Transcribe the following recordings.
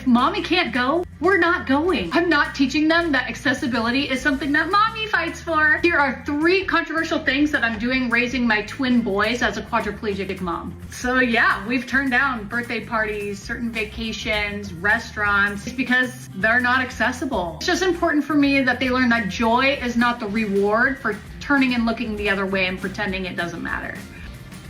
mommy can't go, we're not going. I'm not teaching them that accessibility is something that mommy fights for. Here are 3 controversial things that I'm doing raising my twin boys as a quadriplegic mom. So yeah, we've turned down birthday parties, certain vacations, restaurants, because they're not accessible. It's just important for me that they learn that joy is not the reward for turning and looking the other way and pretending it doesn't matter.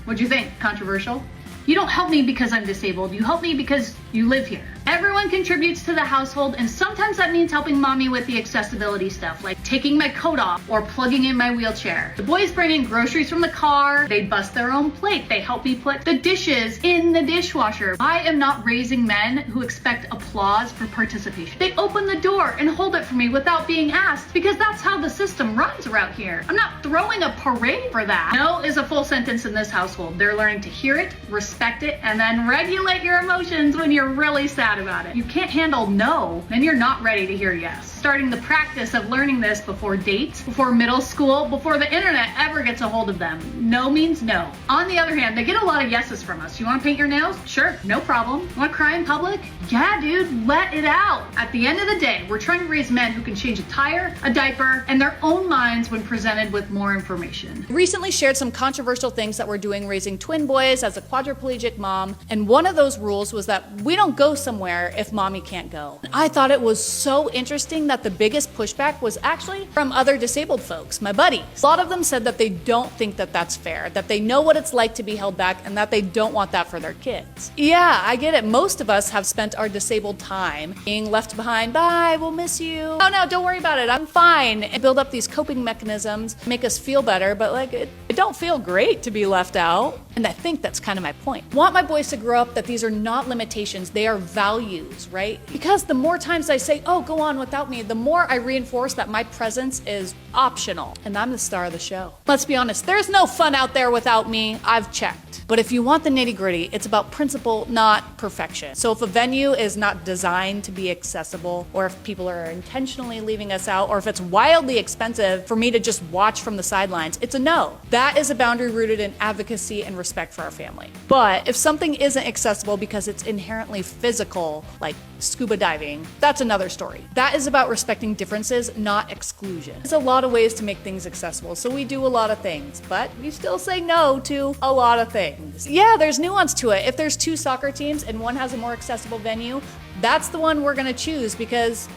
What'd you think? Controversial? You don't help me because I'm disabled. You help me because you live here. Everyone contributes to the household, and sometimes that means helping mommy with the accessibility stuff, like taking my coat off or plugging in my wheelchair. The boys bring in groceries from the car, they bust their own plate, they help me put the dishes in the dishwasher. I am not raising men who expect applause for participation. They open the door and hold it for me without being asked, because that's how the system runs around here. I'm not throwing a parade for that. No is a full sentence in this household. They're learning to hear it, respect it, and then regulate your emotions when you're really sad about it. You can't handle no, then you're not ready to hear yes. Starting the practice of learning this before dates, before middle school, before the internet ever gets a hold of them. No means no. On the other hand, they get a lot of yeses from us. You want to paint your nails? Sure, no problem. Want to cry in public? Yeah, dude, let it out. At the end of the day, we're trying to raise men who can change a tire, a diaper, and their own minds when presented with more information. I recently shared some controversial things that we're doing raising twin boys as a quadriplegic mom, and one of those rules was that we don't go somewhere if mommy can't go. I thought it was so interesting that the biggest pushback was actually from other disabled folks, my buddies. A lot of them said that they don't think that that's fair, that they know what it's like to be held back, and that they don't want that for their kids. Yeah, I get it. Most of us have spent our disabled time being left behind. Bye, we'll miss you. Oh no, don't worry about it, I'm fine. And build up these coping mechanisms, make us feel better, but like it don't feel great to be left out. And I think that's kind of my point. I want my boys to grow up that these are not limitations, they are values, right? Because the more times I say, oh, go on without me, the more I reinforce that my presence is optional and I'm the star of the show. Let's be honest, there's no fun out there without me. I've checked. But if you want the nitty-gritty, it's about principle, not perfection. So if a venue is not designed to be accessible, or if people are intentionally leaving us out, or if it's wildly expensive for me to just watch from the sidelines, it's a no. That is a boundary rooted in advocacy and respect for our family. But if something isn't accessible because it's inherently physical, like scuba diving, that's another story. That is about respecting differences, not exclusion. There's a lot of ways to make things accessible, so we do a lot of things, but we still say no to a lot of things. Yeah, there's nuance to it. If there's 2 soccer teams and one has a more accessible venue, that's the one we're gonna choose because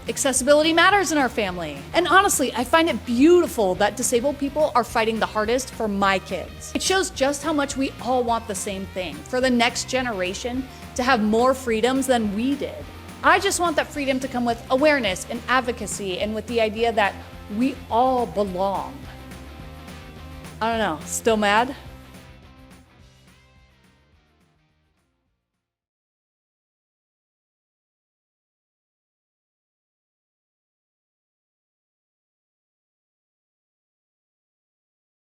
accessibility matters in our family. And honestly, I find it beautiful that disabled people are fighting the hardest for my kids. It shows just how much we all want the same thing, for the next generation to have more freedoms than we did. I just want that freedom to come with awareness and advocacy and with the idea that we all belong. I don't know, still mad?